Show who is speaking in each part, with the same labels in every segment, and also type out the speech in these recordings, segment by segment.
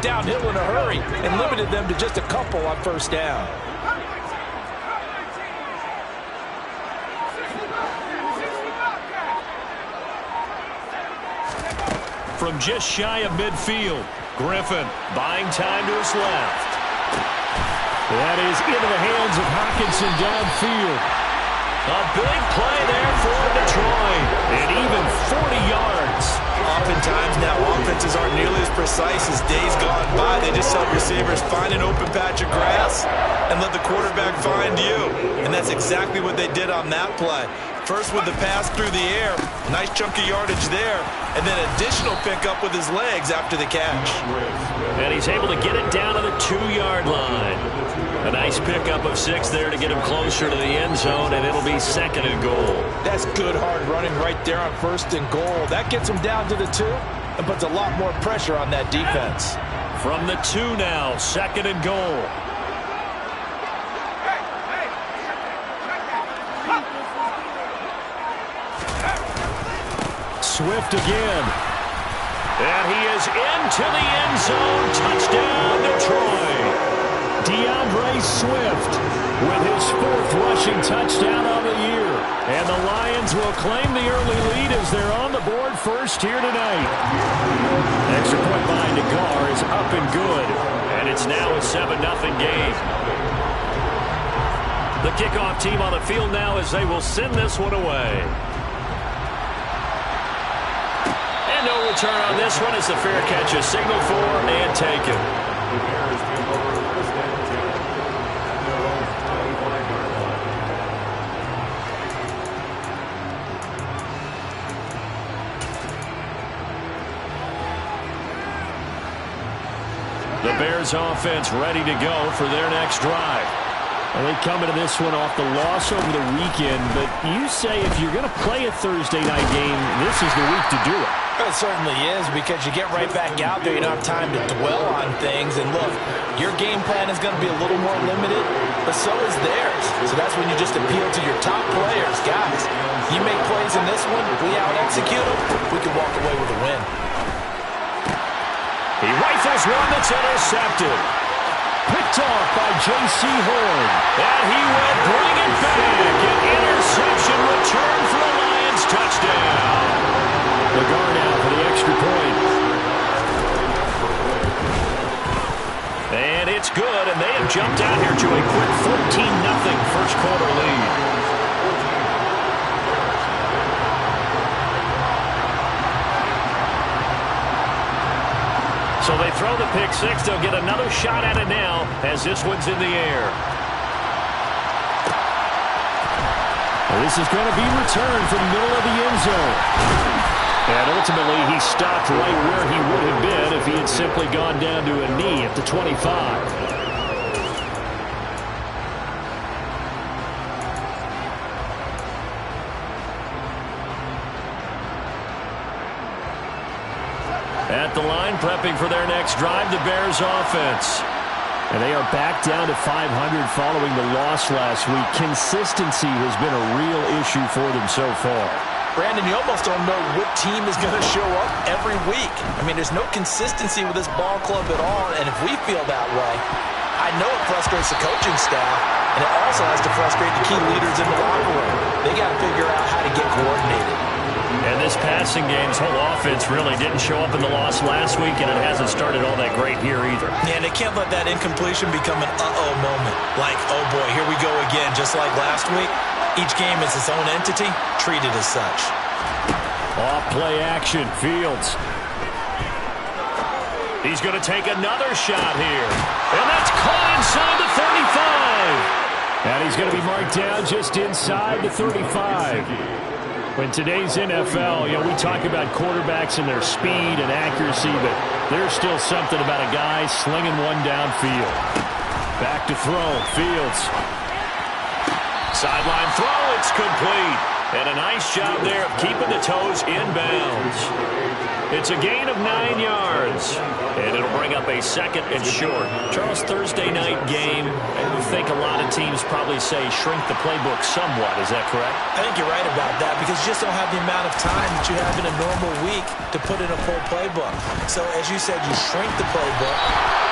Speaker 1: downhill in a hurry and limited them to just a couple on first down.
Speaker 2: From just shy of midfield, Griffin buying time to his left. That is into the hands of Hockenson downfield. A big play there for Detroit, and even 40 yards.
Speaker 1: Oftentimes now offenses aren't nearly as precise as days gone by. They just help receivers find an open patch of grass and let the quarterback find you. And that's exactly what they did on that play. First with the pass through the air, nice chunky yardage there, and then additional pickup with his legs after the catch.
Speaker 2: And he's able to get it down to the 2-yard line. A nice pickup of 6 there to get him closer to the end zone, and it'll be 2nd and goal.
Speaker 1: That's good hard running right there on 1st and goal. That gets him down to the 2 and puts a lot more pressure on that defense.
Speaker 2: From the 2 now, 2nd and goal. Swift again. And he is into the end zone. Touchdown, Detroit. DeAndre Swift with his 4th rushing touchdown of the year. And the Lions will claim the early lead as they're on the board first here tonight. Extra point by Nagar is up and good. And it's now a 7-0 game. The kickoff team on the field now as they will send this one away. And no return on this one as the fair catch is signaled for and taken. The Bears offense ready to go for their next drive. And they come into this one off the loss over the weekend, but you say if you're going to play a Thursday night game, this is the week to do it.
Speaker 1: It certainly is, because you get right back out there. You don't have time to dwell on things. And look, your game plan is going to be a little more limited, but so is theirs. So that's when you just appeal to your top players. Guys, you make plays in this one, we out-execute them, we can walk away with a win.
Speaker 2: He rifles one that's intercepted. Picked off by J.C. Horn. And he will bring it back. An interception return for a Lions touchdown. The guard out for the extra point. And it's good, and they have jumped out here to a quick 14-0 first quarter lead. So they throw the pick 6. They'll get another shot at it now as this one's in the air. Well, this is going to be returned from the middle of the end zone. And ultimately, he stopped right where he would have been if he had simply gone down to a knee at the 25. At the line, prepping for their next drive, the Bears offense. And they are back down to 500 following the loss last week. Consistency has been a real issue for them so far.
Speaker 1: Brandon, you almost don't know what team is going to show up every week. I mean, there's no consistency with this ball club at all, and if we feel that way, I know it frustrates the coaching staff, and it also has to frustrate the key leaders in the locker room. They got to figure out how to get coordinated.
Speaker 2: And this passing game's whole offense really didn't show up in the loss last week, and it hasn't started all that great here either.
Speaker 1: Yeah, and they can't let that incompletion become an uh-oh moment. Like, oh boy, here we go again, just like last week. Each game is its own entity, treated as such.
Speaker 2: Off play action, Fields. He's going to take another shot here. And that's caught inside the 35. And he's going to be marked down just inside the 35. In today's NFL, we talk about quarterbacks and their speed and accuracy, but there's still something about a guy slinging one downfield. Back to throw, Fields. Sideline throw, it's complete. And a nice job there of keeping the toes in bounds. It's a gain of 9 yards, and it'll bring up a second and short. Charles, Thursday night game, I think a lot of teams probably say shrink the playbook somewhat. Is that correct?
Speaker 1: I think you're right about that because you just don't have the amount of time that you have in a normal week to put in a full playbook. So, as you said, you shrink the playbook,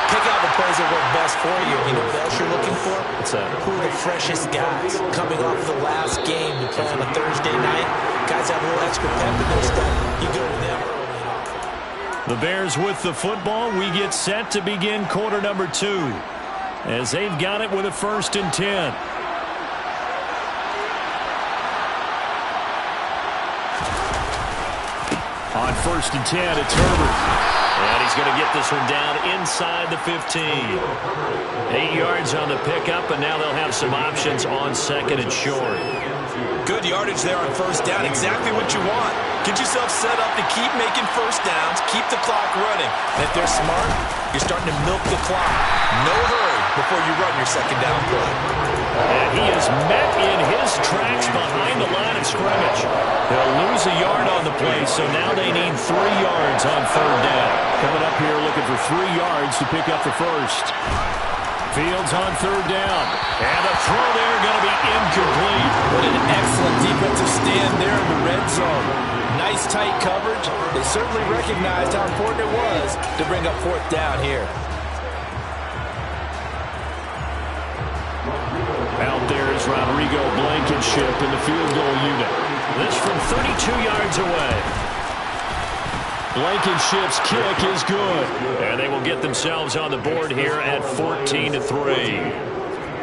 Speaker 1: pick out the plays that work best for you. You know what else you're looking for?
Speaker 2: What's that?
Speaker 1: Who are the freshest guys coming off the last game to play on a Thursday night? Guys have a little extra pep in their step. You go to them.
Speaker 2: The Bears with the football. We get set to begin quarter number 2 as they've got it with a 1st and 10. On 1st and 10, it's Herbert. And he's going to get this one down inside the 15. 8 yards on the pickup, and now they'll have some options on 2nd and short.
Speaker 1: Good yardage there on 1st down. Exactly what you want. Get yourself set up to keep making 1st downs, keep the clock running. And if they're smart, you're starting to milk the clock. No hurry before you run your 2nd down play.
Speaker 2: And he is met in his tracks behind the line of scrimmage. They'll lose a yard on the play, so now they need 3 yards on 3rd down. Coming up here looking for 3 yards to pick up the 1st. Fields on 3rd down. And the throw there going to be incomplete.
Speaker 1: What an excellent defensive stand there in the red zone. Nice tight coverage. They certainly recognized how important it was to bring up 4th down here.
Speaker 2: Out there is Rodrigo Blankenship in the field goal unit. This from 32 yards away. Blankenship's kick is good. And they will get themselves on the board here at 14-3.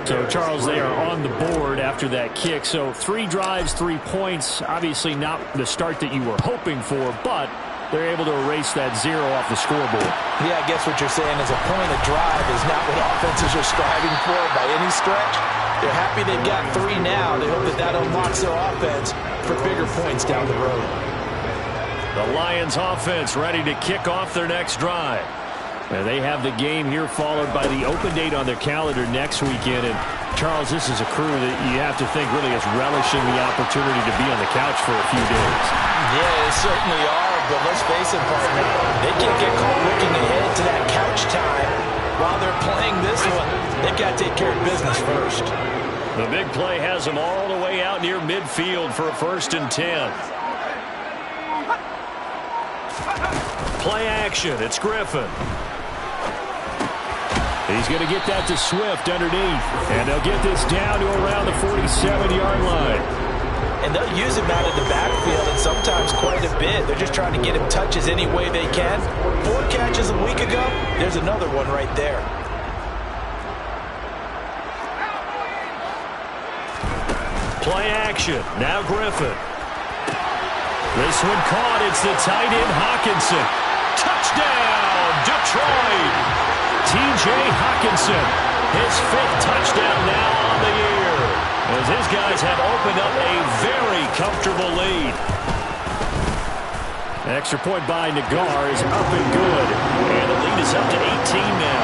Speaker 2: So, Charles, they are on the board after that kick. So, 3 drives, 3 points. Obviously not the start that you were hoping for, but they're able to erase that 0 off the scoreboard.
Speaker 1: Yeah, I guess what you're saying is a point of drive is not what offenses are striving for by any stretch. They're happy they've got 3 now. They hope that that unlocks their offense for bigger points down the road.
Speaker 2: The Lions offense ready to kick off their next drive. And they have the game here followed by the open date on their calendar next weekend. And, Charles, this is a crew that you have to think really is relishing the opportunity to be on the couch for a few days.
Speaker 1: Yeah, they certainly are, but let's face it, partner. They can't get caught looking ahead to that couch time while they're playing this one. They've got to take care of business first.
Speaker 2: The big play has them all the way out near midfield for a 1st and 10. Play action. It's Griffin. He's going to get that to Swift underneath. And they'll get this down to around the 47-yard line.
Speaker 1: And they'll use him out of the backfield and sometimes quite a bit. They're just trying to get him touches any way they can. 4 catches a week ago. There's another one right there.
Speaker 2: Play action. Now Griffin. This one caught. It's the tight end Hawkinson. Touchdown, Detroit. T.J. Hawkinson, his 5th touchdown now on the year, as his guys have opened up a very comfortable lead. An extra point by Nagar is up and good, and the lead is up to 18 now.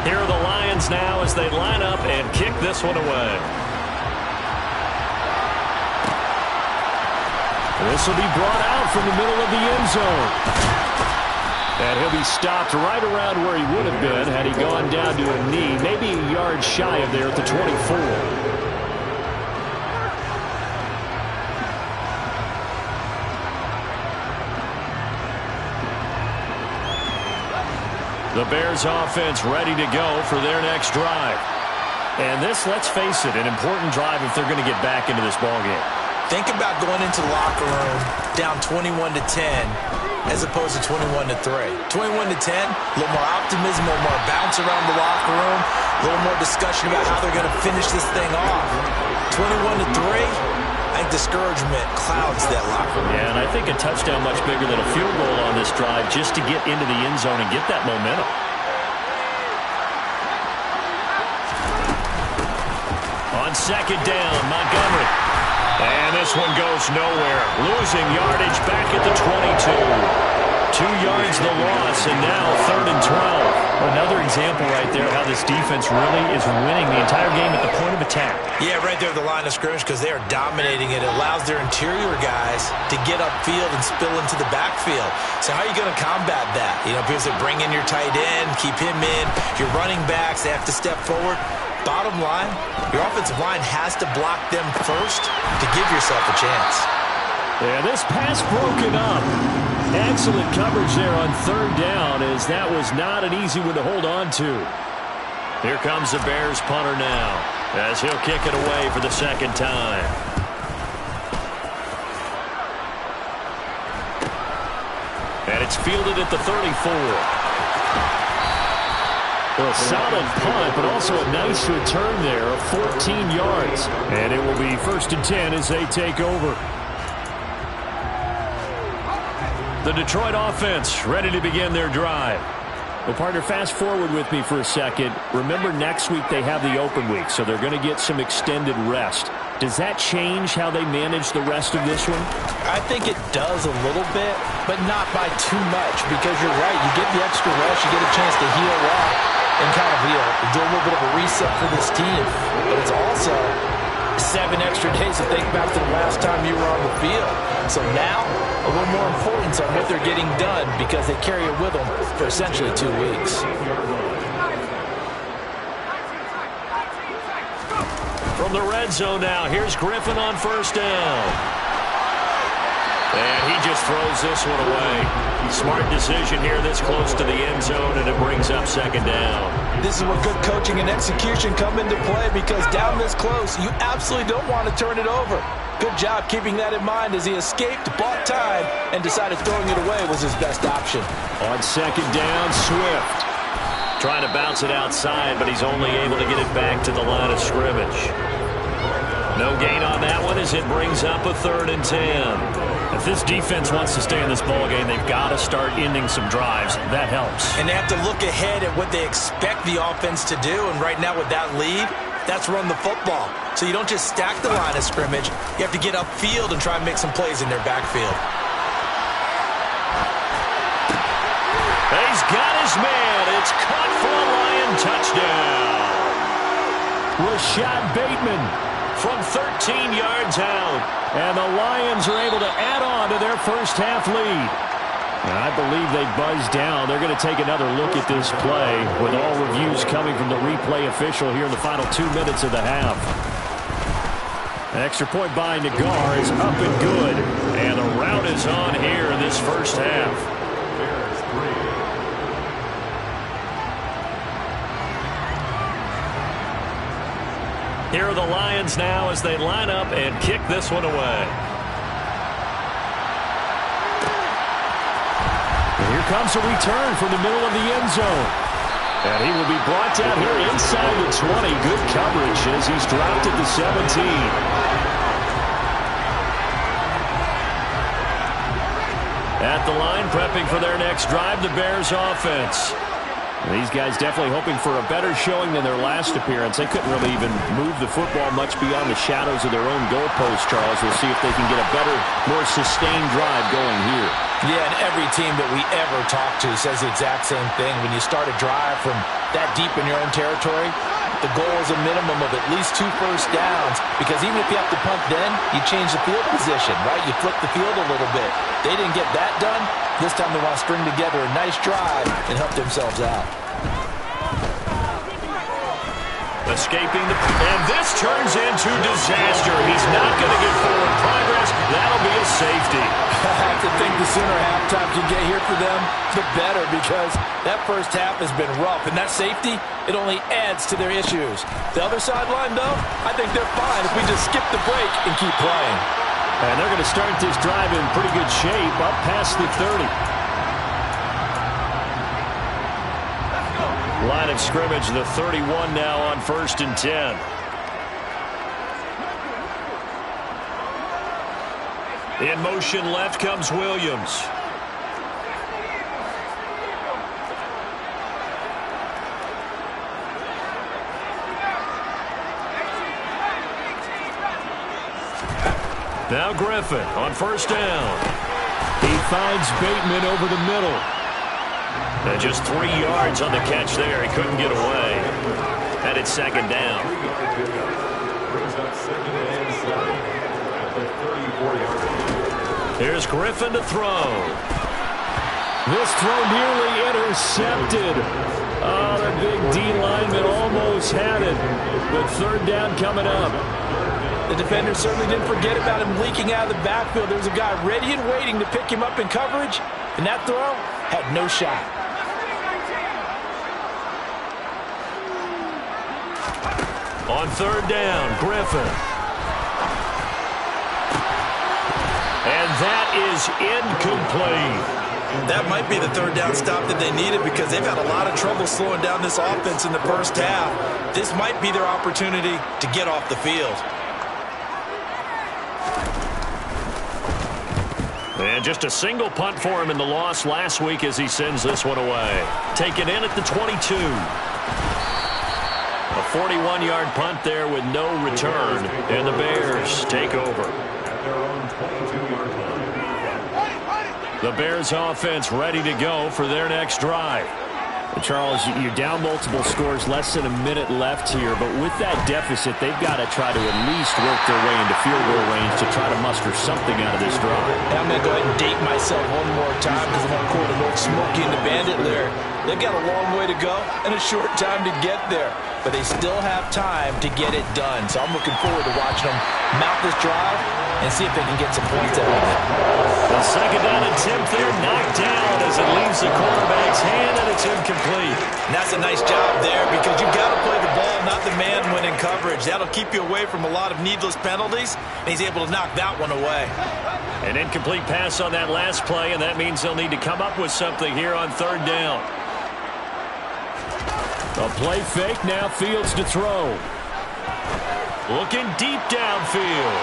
Speaker 2: Here are the Lions now as they line up and kick this one away. This will be brought out from the middle of the end zone. And he'll be stopped right around where he would have been had he gone down to a knee, maybe a yard shy of there at the 24. The Bears offense ready to go for their next drive. And this, let's face it, an important drive if they're going to get back into this ballgame.
Speaker 1: Think about going into the locker room down 21-10 as opposed to 21-3. 21-10, a little more optimism, a little more bounce around the locker room, a little more discussion about how they're going to finish this thing off. 21-3, I think discouragement clouds that locker room.
Speaker 2: Yeah, and I think a touchdown much bigger than a field goal on this drive just to get into the end zone and get that momentum. On 2nd down, Montgomery. And this one goes nowhere. Losing yardage back at the 22. 2 yards the loss, and now 3rd and 12.
Speaker 3: Another example right there how this defense really is winning the entire game at the point of attack.
Speaker 1: Yeah, right there at the line of scrimmage because they are dominating it. It allows their interior guys to get upfield and spill into the backfield. So how are you going to combat that? You know, because they bring in your tight end, keep him in. Your running backs, they have to step forward. Bottom line, your offensive line has to block them first to give yourself a chance.
Speaker 2: Yeah, this pass broken up. Excellent coverage there on 3rd down, as that was not an easy one to hold on to. Here comes the Bears punter now, as he'll kick it away for the 2nd time. And it's fielded at the 34. Well, a solid punt, but also a nice return there of 14 yards. And it will be 1st and 10 as they take over. The Detroit offense ready to begin their drive. Well, partner, fast forward with me for a second. Remember, next week they have the open week, so they're going to get some extended rest. Does that change how they manage the rest of this one?
Speaker 3: I think it does a little bit, but not by too much, because you're right. You get the extra rest, you get a chance to heal up and kind of do a little bit of a reset for this team. But it's also 7 extra days to think back to the last time you were on the field. So now, a little more importance on what they're getting done because they carry it with them for essentially 2 weeks.
Speaker 2: From the red zone now, here's Griffin on 1st down. And he just throws this one away. Smart decision here this close to the end zone, and it brings up 2nd down.
Speaker 3: This is where good coaching and execution come into play, because down this close, you absolutely don't want to turn it over. Good job keeping that in mind as he escaped, bought time, and decided throwing it away was his best option.
Speaker 2: On 2nd down, Swift. Trying to bounce it outside, but he's only able to get it back to the line of scrimmage. No gain on that one as it brings up a 3rd and 10.
Speaker 3: If this defense wants to stay in this ballgame, they've got to start ending some drives. That helps.
Speaker 1: And they have to look ahead at what they expect the offense to do. And right now with that lead, that's run the football. So you don't just stack the line of scrimmage. You have to get upfield and try and make some plays in their backfield.
Speaker 2: He's got his man. It's caught for a Lion touchdown. Rashad Bateman from 13 yards out. And the Lions are able to add on to their first half lead. And I believe they buzzed down. They're going to take another look at this play with all reviews coming from the replay official here in the final 2 minutes of the half. An extra point by Nagar is up and good. And the rout is on here in this first half. Here are the Lions now as they line up and kick this one away.
Speaker 3: And here comes a return from the middle of the end zone.
Speaker 2: And he will be brought down here inside the 20. Good coverage as he's dropped at the 17. At the line, prepping for their next drive, the Bears offense.
Speaker 3: These guys definitely hoping for a better showing than their last appearance. They couldn't really even move the football much beyond the shadows of their own goalpost, Charles. We'll see if they can get a better, more sustained drive going here.
Speaker 1: Yeah, and every team that we ever talk to says the exact same thing. When you start a drive from that deep in your own territory, the goal is a minimum of at least 2 first downs, because even if you have to punt then, you change the field position, right? You flip the field a little bit. They didn't get that done. This time they want to string together a nice drive and help themselves out.
Speaker 2: Escaping the... And this turns into disaster. He's not going to get forward progress. That'll be a safety.
Speaker 1: I have to think the sooner halftime can get here for them, the better, because that first half has been rough. And that safety, it only adds to their issues. The other sideline, though, I think they're fine if we just skip the break and keep playing.
Speaker 2: And they're going to start this drive in pretty good shape, up past the 30. Line of scrimmage, the 31 now on 1st and 10. In motion left comes Williams. Now Griffin on 1st down. He finds Bateman over the middle. And just 3 yards on the catch there. He couldn't get away. And it's second down. Here's Griffin to throw. This throw nearly intercepted. Oh, the big D lineman almost had it. But third down coming up.
Speaker 3: The defender certainly didn't forget about him leaking out of the backfield. There was a guy ready and waiting to pick him up in coverage, and that throw had no shot.
Speaker 2: On third down, Griffin. And that is incomplete.
Speaker 1: That might be the third down stop that they needed because they've had a lot of trouble slowing down this offense in the first half. This might be their opportunity to get off the field.
Speaker 2: And just a single punt for him in the loss last week as he sends this one away. Taken in at the 22. A 41-yard punt there with no return. And the Bears take over. The Bears offense ready to go for their next drive.
Speaker 4: Charles, you're down multiple scores, less than a minute left here, but with that deficit, they've got to try to at least work their way into field goal range to try to muster something out of this drive.
Speaker 3: And I'm going to go ahead and date myself one more time because I'm going to quote an old Smokey and the Bandit lyric. They've got a long way to go and a short time to get there, but they still have time to get it done. So I'm looking forward to watching them mount this drive and see if they can get some points out of it.
Speaker 2: The second down attempt there knocked down as it leaves the quarterback's hand, and it's incomplete.
Speaker 1: And that's a nice job there because you've got to play the ball, not the man when in coverage. That'll keep you away from a lot of needless penalties, and he's able to knock that one away.
Speaker 2: An incomplete pass on that last play, and that means they'll need to come up with something here on third down.
Speaker 4: A play fake, now Fields to throw.
Speaker 2: Looking deep downfield.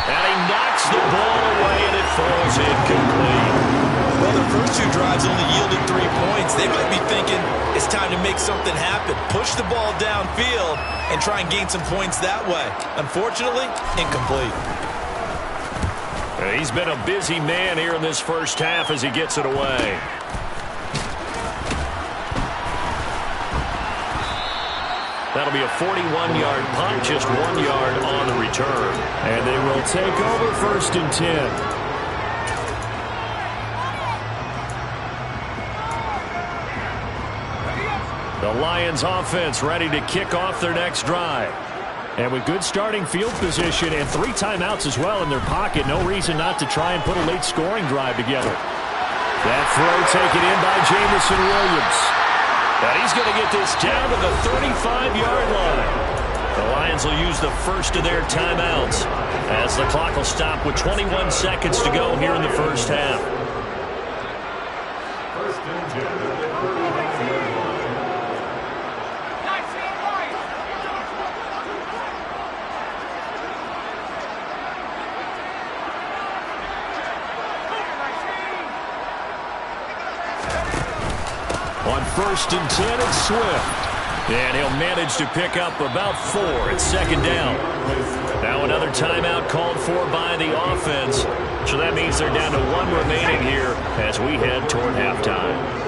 Speaker 2: And he knocks the ball away, and it falls incomplete.
Speaker 1: Well, the first two drives only yielded 3 points. They might be thinking it's time to make something happen. Push the ball downfield and try and gain some points that way. Unfortunately, incomplete.
Speaker 2: He's been a busy man here in this first half as he gets it away. That'll be a 41-yard punt, just 1 yard on the return.
Speaker 4: And they will take over first and 10.
Speaker 2: The Lions offense ready to kick off their next drive.
Speaker 4: And with good starting field position and 3 timeouts as well in their pocket, no reason not to try and put a late scoring drive together. That throw taken in by Jamison Williams.
Speaker 2: And he's going to get this down to the 35-yard line. The Lions will use the first of their timeouts as the clock will stop with 21 seconds to go here in the first half. On first and 10, it's Swift. And he'll manage to pick up about 4 at second down. Now another timeout called for by the offense. So that means they're down to 1 remaining here as we head toward halftime.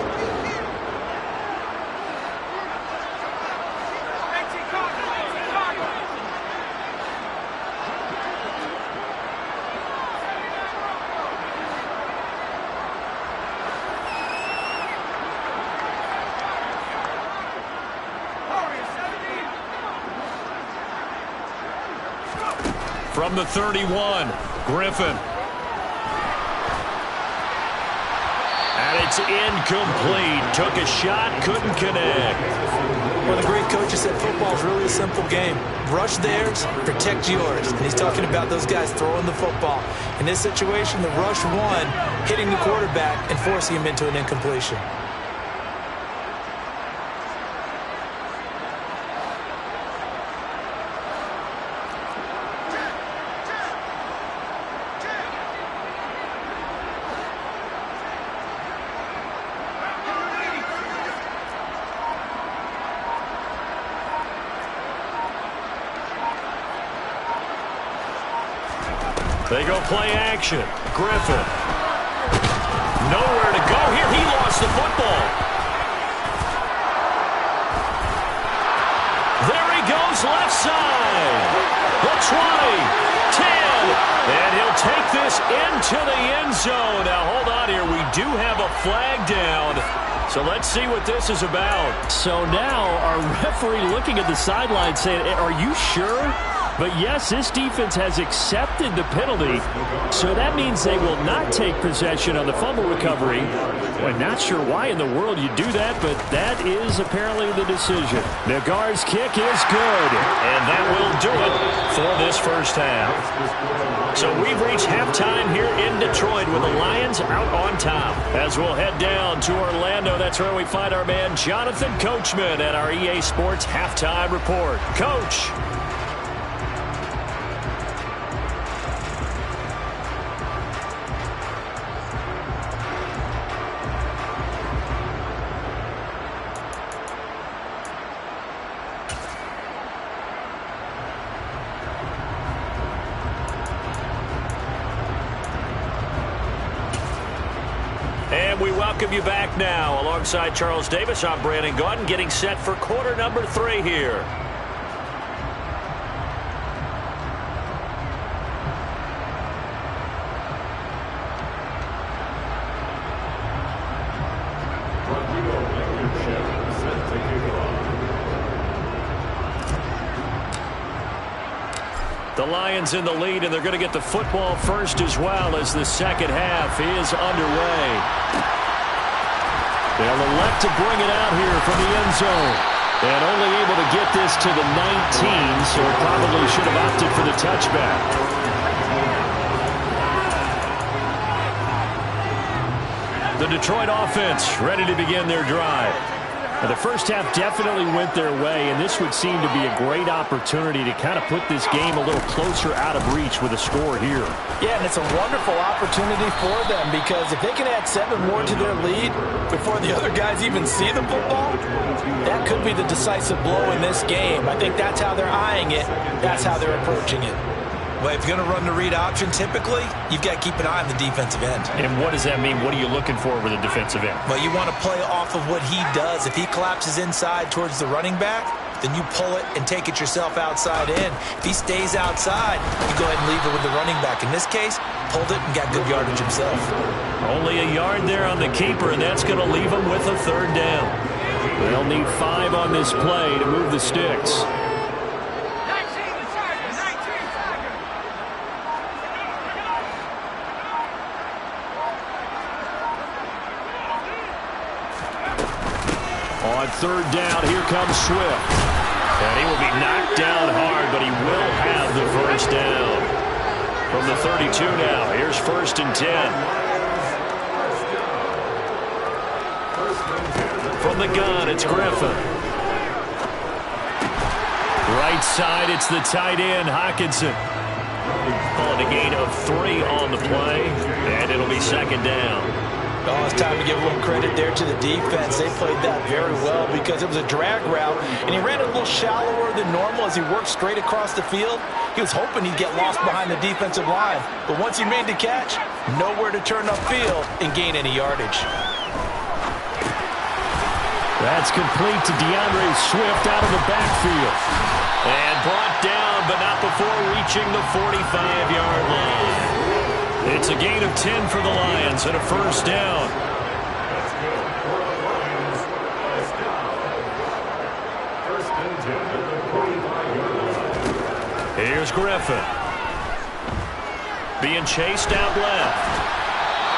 Speaker 2: From the 31, Griffin. And it's incomplete. Took a shot, couldn't connect.
Speaker 3: Well, the great coach said football is really a simple game. Rush theirs, protect yours. And he's talking about those guys throwing the football. In this situation, the rush won, hitting the quarterback and forcing him into an incompletion.
Speaker 2: They go play action. Griffin. Nowhere to go here. He lost the football. There he goes, left side. The 20, 10, and he'll take this into the end zone. Now, hold on here. We do have a flag down. So let's see what this is about.
Speaker 4: So now our referee looking at the sideline saying, are you sure? But yes, this defense has accepted the penalty. So that means they will not take possession on the fumble recovery. I'm not sure why in the world you do that, but that is apparently the decision. Nagar's kick is good.
Speaker 2: And that will do it for this first half. So we've reached halftime here in Detroit with the Lions out on top. As we'll head down to Orlando, that's where we find our man Jonathan Coachman at our EA Sports Halftime Report. Coach. And we welcome you back now. Alongside Charles Davis, I'm Brandon Gaudin, getting set for quarter number 3 here. The Lions in the lead, and they're going to get the football first as well as the second half is underway. They'll elect to bring it out here from the end zone. And only able to get this to the 19, so probably should have opted for the touchback. The Detroit offense ready to begin their drive. Now, the first half definitely went their way, and this would seem to be a great opportunity to kind of put this game a little closer out of reach with a score here.
Speaker 3: Yeah, and it's a wonderful opportunity for them because if they can add 7 more to their lead before the other guys even see the football, that could be the decisive blow in this game. I think that's how they're eyeing it. That's how they're approaching it.
Speaker 1: Well, if you're going to run the read option, typically, you've got to keep an eye on the defensive end.
Speaker 2: And what does that mean? What are you looking for with a defensive end?
Speaker 1: Well, you want to play off of what he does. If he collapses inside towards the running back, then you pull it and take it yourself outside in. If he stays outside, you go ahead and leave it with the running back. In this case, pulled it and got good yardage himself.
Speaker 2: Only a yard there on the keeper, and that's going to leave him with a third down.
Speaker 4: They'll need 5 on this play to move the sticks. On third down, here comes Swift. And he will be knocked down hard, but he will have the first down. From the 32 now, here's 1st and 10. From the gun, it's Griffin. Right side, it's the tight end, Hockenson. Calling a gain of 3 on the play, and it'll be 2nd down.
Speaker 3: Oh, it's time to give a little credit there to the defense. They played that very well because it was a drag route, and he ran a little shallower than normal as he worked straight across the field. He was hoping he'd get lost behind the defensive line, but once he made the catch, nowhere to turn upfield and gain any yardage.
Speaker 4: That's complete to DeAndre Swift out of the backfield.
Speaker 2: And brought down, but not before reaching the 45-yard line. It's a gain of 10 for the Lions and a first down. Here's Griffin. Being chased out left.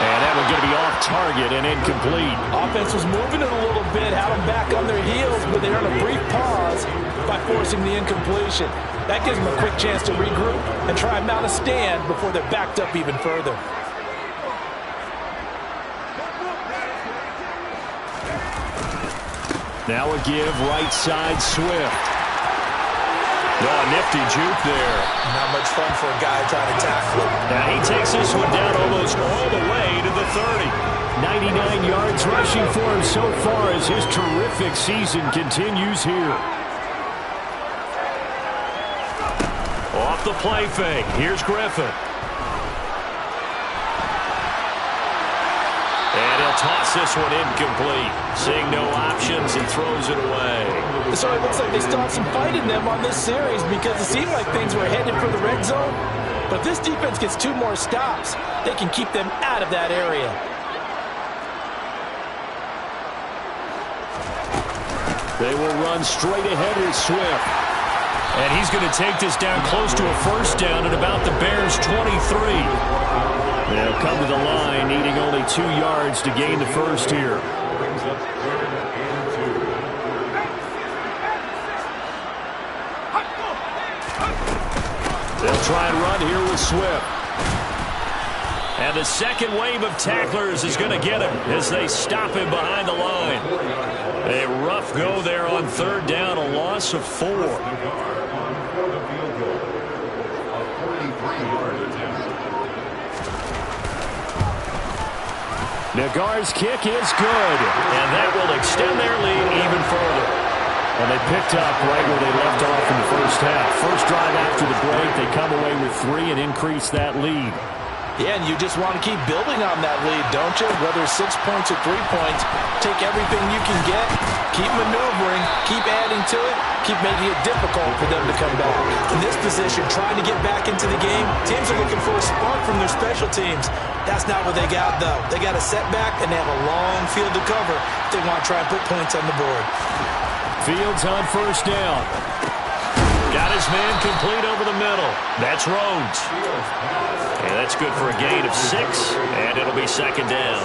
Speaker 2: And that one's going to be off target and incomplete.
Speaker 3: Offense was moving it a little bit, had them back on their heels, but they earned a brief pause by forcing the incompletion. That gives them a quick chance to regroup and try and mount a stand before they're backed up even further.
Speaker 4: Now a give, right side, Swift.
Speaker 2: Oh, nifty juke there.
Speaker 1: Not much fun for a guy trying to tackle him.
Speaker 2: Now he takes this one down almost all the way to the 30.
Speaker 4: 99 yards rushing for him so far as his terrific season continues here.
Speaker 2: Off the play fake. Here's Griffin. Gets this one incomplete. Seeing no options and throws it away.
Speaker 3: So it looks like they still have some fight in them on this series because it seemed like things were headed for the red zone. But if this defense gets 2 more stops, they can keep them out of that area.
Speaker 2: They will run straight ahead with Swift.
Speaker 4: And he's going to take this down close to a first down at about the Bears' 23. They'll come to the line, needing only 2 yards to gain the first here.
Speaker 2: They'll try and run here with Swift. And the second wave of tacklers is going to get him as they stop him behind the line. A rough go there on 3rd down, a loss of 4.
Speaker 4: Nagar's kick is good.
Speaker 2: And that will extend their lead even further.
Speaker 4: And they picked up right where they left off in the first half. First drive after the break, they come away with 3 and increase that lead.
Speaker 3: Yeah, and you just want to keep building on that lead, don't you? Whether it's 6 points or 3 points, take everything you can get, keep maneuvering, keep adding to it, keep making it difficult for them to come back. In this position, trying to get back into the game, teams are looking for a spark from their special teams. That's not what they got, though. They got a setback, and they have a long field to cover if they want to try and put points on the board.
Speaker 4: Fields on first down.
Speaker 2: Got his man complete over the middle. That's Rhodes. And that's good for a gain of 6, and it'll be 2nd down.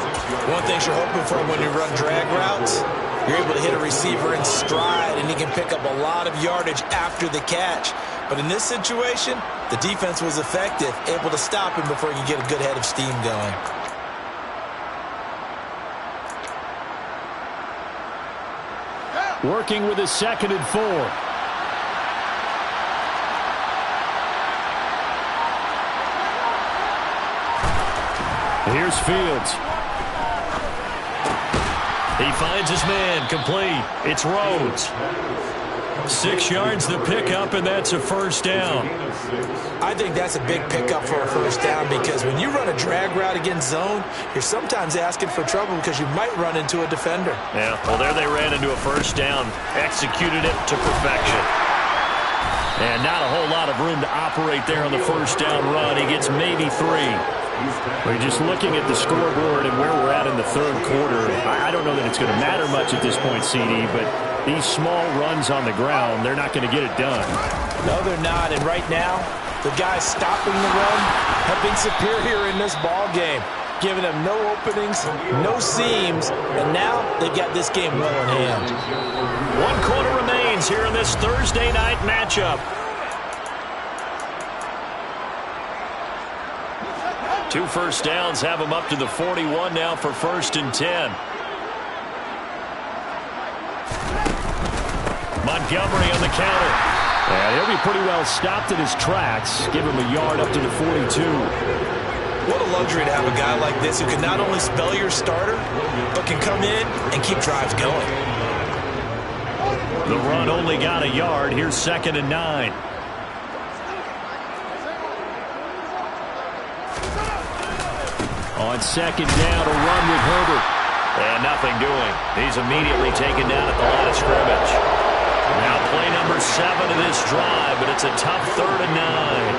Speaker 1: One thing you're hoping for when you run drag routes, you're able to hit a receiver in stride, and he can pick up a lot of yardage after the catch. But in this situation, the defense was effective, able to stop him before he could get a good head of steam going.
Speaker 4: Working with a 2nd and 4. Here's Fields.
Speaker 2: He finds his man complete. It's Rhodes.
Speaker 4: 6 yards the pickup, and that's a first down.
Speaker 1: I think that's a big pickup for a first down because when you run a drag route against zone, you're sometimes asking for trouble because you might run into a defender.
Speaker 2: Yeah, well, there they ran into a first down, executed it to perfection.
Speaker 4: And not a whole lot of room to operate there on the first down run. He gets maybe 3. We're just looking at the scoreboard and where we're at in the 3rd quarter. I don't know that it's going to matter much at this point, CD, but these small runs on the ground, they're not going to get it done.
Speaker 3: No, they're not. And right now, the guys stopping the run have been superior in this ball game, giving them no openings, no seams, and now they've got this game well in hand.
Speaker 2: 1 quarter remains here in this Thursday night matchup. 2 first downs have them up to the 41 now for 1st and 10. Montgomery on the counter.
Speaker 4: Yeah, he'll be pretty well stopped in his tracks. Give him a yard up to the 42.
Speaker 1: What a luxury to have a guy like this who can not only spell your starter, but can come in and keep drives going.
Speaker 4: The run only got a yard. Here's 2nd and 9. On 2nd down, a run with Herbert.
Speaker 2: And nothing doing. He's immediately taken down at the line of scrimmage. Now play number 7 of this drive, but it's a tough 3rd and 9.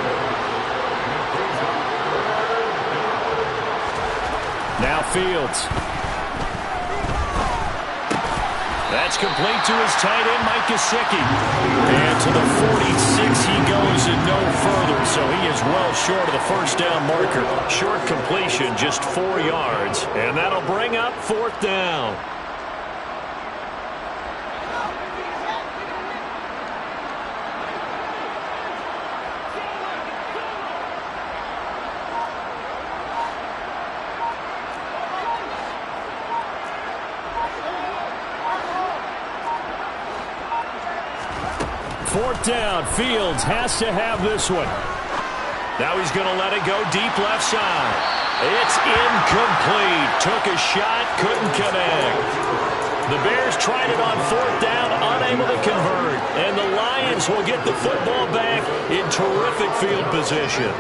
Speaker 4: Now Fields.
Speaker 2: That's complete to his tight end, Mike Gesicki. And to the 46 he goes and no further, so he is well short of the first down marker. Short completion, just 4 yards, and that'll bring up 4th down.
Speaker 4: Fourth down. Fields has to have this one.
Speaker 2: Now he's going to let it go deep left side. It's incomplete. Took a shot, couldn't connect. The Bears tried it on 4th down, unable to convert. And the Lions will get the football back in terrific field position.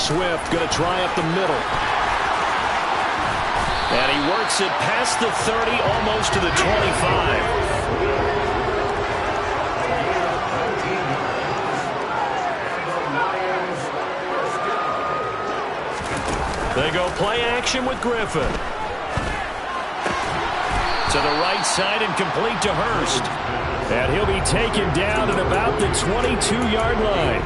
Speaker 4: Swift going to try up the middle. And he works it past the 30, almost to the 25. They go play action with Griffin. To the right side and complete to Hurst. And he'll be taken down at about the 22-yard line.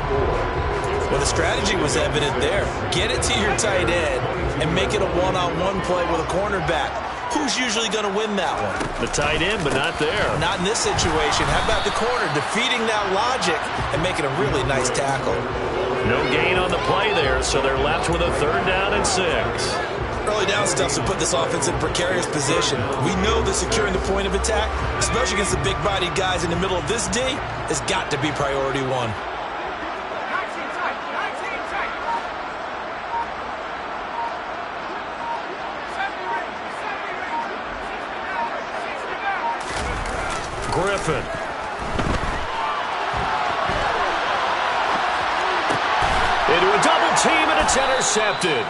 Speaker 1: Well, the strategy was evident there. Get it to your tight end and make it a one-on-one play with a cornerback. Who's usually going to win that one?
Speaker 4: The tight end, but not there.
Speaker 1: Not in this situation. How about the corner defeating that logic and making a really nice tackle?
Speaker 4: No gain on the play there, so they're left with a 3rd down and 6.
Speaker 1: Early down stuff's to put this offense in a precarious position. We know that securing the point of attack, especially against the big-bodied guys in the middle of this D, has got to be priority one.
Speaker 4: Griffin. Into a double team, and it's intercepted.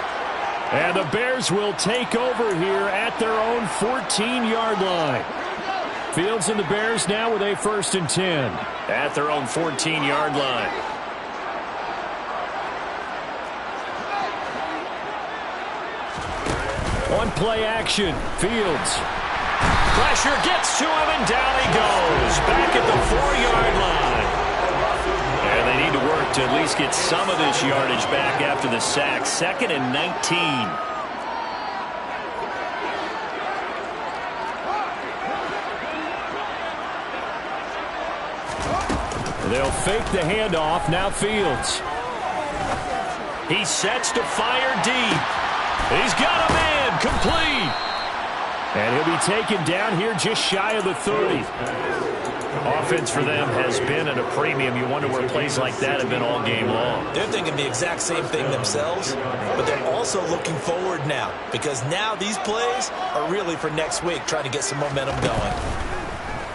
Speaker 4: And the Bears will take over here at their own 14-yard line. Fields and the Bears now with a 1st and 10. At their own 14-yard line. On play action, Fields. Pressure gets to him, and down he goes. Back at the 4-yard line. And they need to work to at least get some of this yardage back after the sack. 2nd and 19. They'll fake the handoff. Now Fields. He sets to fire deep. He's got a man. Complete. And he'll be taken down here just shy of the 30. Offense for them has been at a premium. You wonder where plays like that have been all game long.
Speaker 1: They're thinking the exact same thing themselves, but they're also looking forward now because now these plays are really for next week, trying to get some momentum going.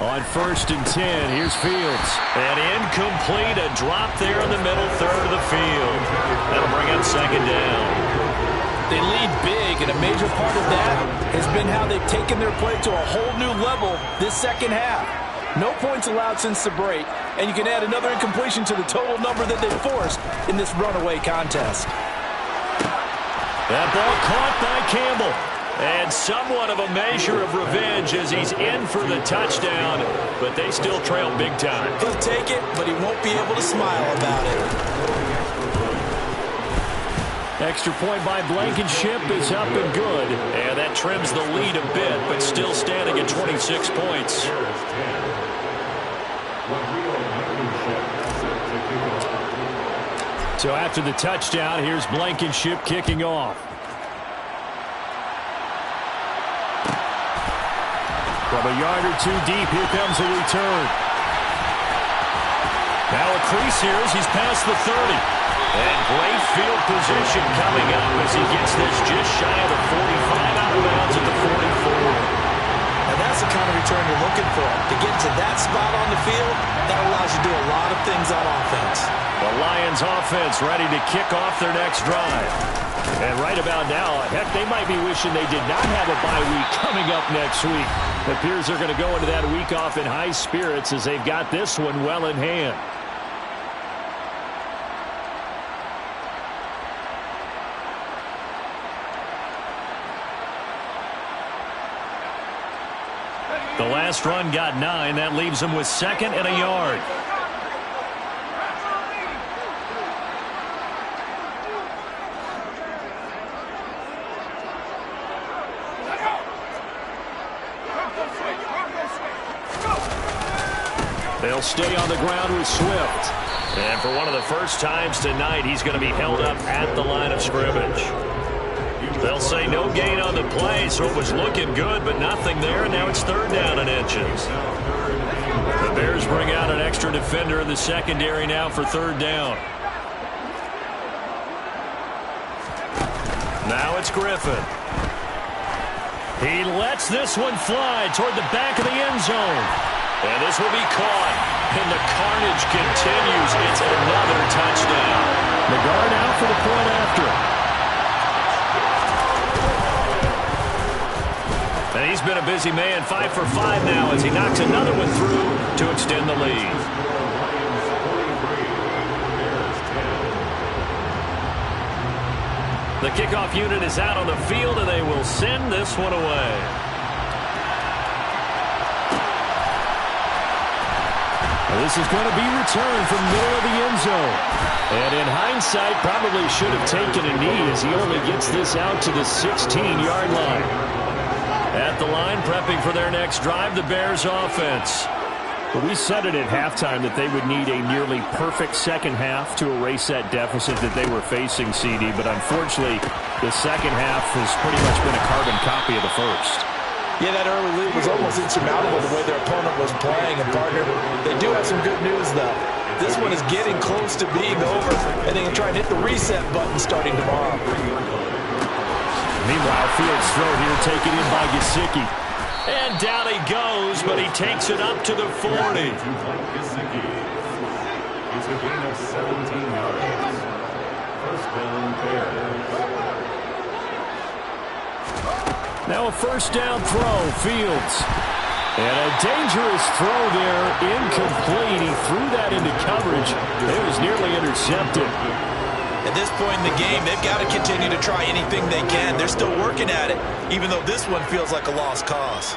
Speaker 4: On 1st and 10, here's Fields. And incomplete, a drop there in the middle third of the field. That'll bring up 2nd down.
Speaker 3: They lead big, and a major part of that has been how they've taken their play to a whole new level this second half. No points allowed since the break, and you can add another incompletion to the total number that they forced in this runaway contest.
Speaker 4: That ball caught by Campbell. And somewhat of a measure of revenge as he's in for the touchdown, but they still trail big time.
Speaker 1: He'll take it, but he won't be able to smile about it.
Speaker 4: Extra point by Blankenship is up and good. And that trims the lead a bit, but still standing at 26 points. So after the touchdown, here's Blankenship kicking off. From a yard or two deep, here comes a return. Now a crease here as he's past the 30. And great field position coming up as he gets this just shy of the 45, out of bounds at the 44.
Speaker 1: And that's the kind of return you're looking for. To get to that spot on the field, that allows you to do a lot of things on offense.
Speaker 4: The Lions offense ready to kick off their next drive. And right about now, heck, they might be wishing they did not have a bye week coming up next week. It appears they're going to go into that week off in high spirits as they've got this one well in hand. The last run got 9. That leaves them with 2nd and a yard. They'll stay on the ground with Swift. And for one of the first times tonight, he's going to be held up at the line of scrimmage. They'll say no gain on the play, so it was looking good, but nothing there, and now it's 3rd down and inches. The Bears bring out an extra defender in the secondary now for 3rd down. Now it's Griffin. He lets this one fly toward the back of the end zone. And this will be caught. And the carnage continues. It's another touchdown. The guard out for the point after. And he's been a busy man, 5 for 5 now as he knocks another one through to extend the lead. The kickoff unit is out on the field, and they will send this one away. This is going to be returned from middle of the end zone. And in hindsight, probably should have taken a knee as he only gets this out to the 16-yard line. At the line, prepping for their next drive, the Bears offense. But we said it at halftime that they would need a nearly perfect second half to erase that deficit that they were facing, CD. But unfortunately, the second half has pretty much been a carbon copy of the first.
Speaker 3: Yeah, that early lead was almost insurmountable the way their opponent was playing. And, partner, they do have some good news, though. This one is getting close to being over, and they can try and hit the reset button starting tomorrow.
Speaker 4: Meanwhile, Fields' throw here taken in by Gesicki. And down he goes, but he takes it up to the 40.
Speaker 5: It's a gain of 17 yards. First down, Bears.
Speaker 4: Now a first down throw, Fields. And a dangerous throw there, incomplete. He threw that into coverage. It was nearly intercepted.
Speaker 1: At this point in the game, they've got to continue to try anything they can. They're still working at it, even though this one feels like a lost cause.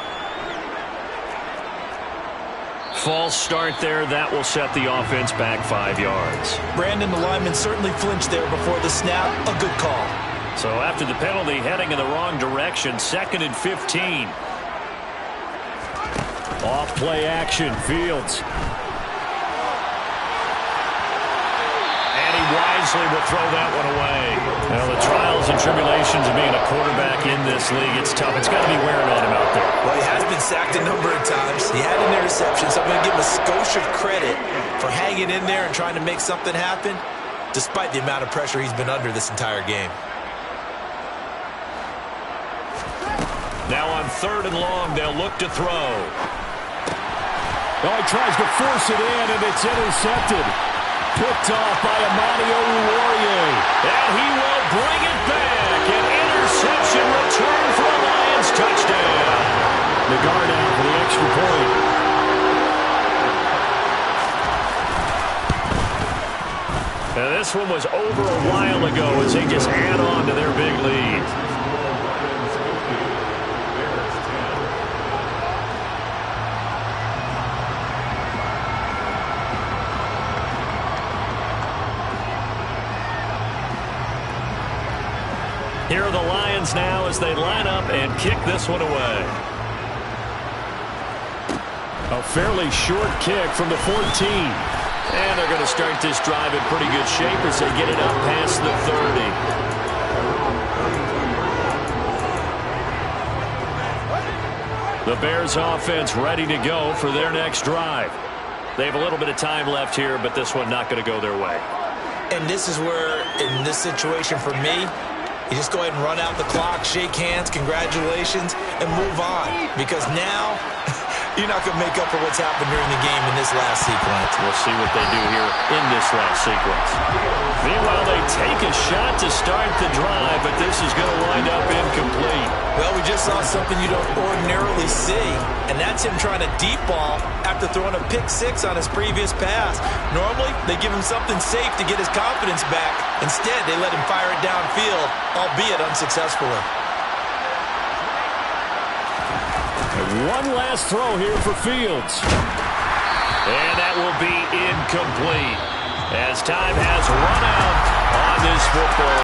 Speaker 4: False start there. That will set the offense back 5 yards.
Speaker 1: Brandon, the lineman, certainly flinched there before the snap. A good call.
Speaker 4: So after the penalty, heading in the wrong direction, 2nd and 15. Off play action, Fields. And he wisely will throw that one away. Well, the trials and tribulations of being a quarterback in this league, it's tough. It's got to be wearing on him out there.
Speaker 1: Well, he has been sacked a number of times. He had an interception, so I'm going to give him a skosh of credit for hanging in there and trying to make something happen, despite the amount of pressure he's been under this entire game.
Speaker 4: Now on 3rd and long, they'll look to throw. Oh, he tries to force it in, and it's intercepted. Picked off by Amani Oruwariye. And he will bring it back. An interception return for a Lions touchdown. The guard out for the extra point. Now this one was over a while ago as they just add on to their big lead. Here are the Lions now as they line up and kick this one away. A fairly short kick from the 14. And they're going to start this drive in pretty good shape as they get it up past the 30. The Bears offense ready to go for their next drive. They have a little bit of time left here, but this one not going to go their way.
Speaker 1: And this is where, in this situation for me, you just go ahead and run out the clock, shake hands, congratulations, and move on. Because now, you're not going to make up for what's happened during the game in this last sequence.
Speaker 4: We'll see what they do here in this last sequence. Meanwhile, they take a shot to start the drive, but this is going to wind up incomplete.
Speaker 1: Well, we just saw something you don't ordinarily see, and that's him trying to deep ball after throwing a pick 6 on his previous pass. Normally, they give him something safe to get his confidence back. Instead, they let him fire it downfield, albeit unsuccessfully.
Speaker 4: And one last throw here for Fields. And that will be incomplete as time has run out on this football.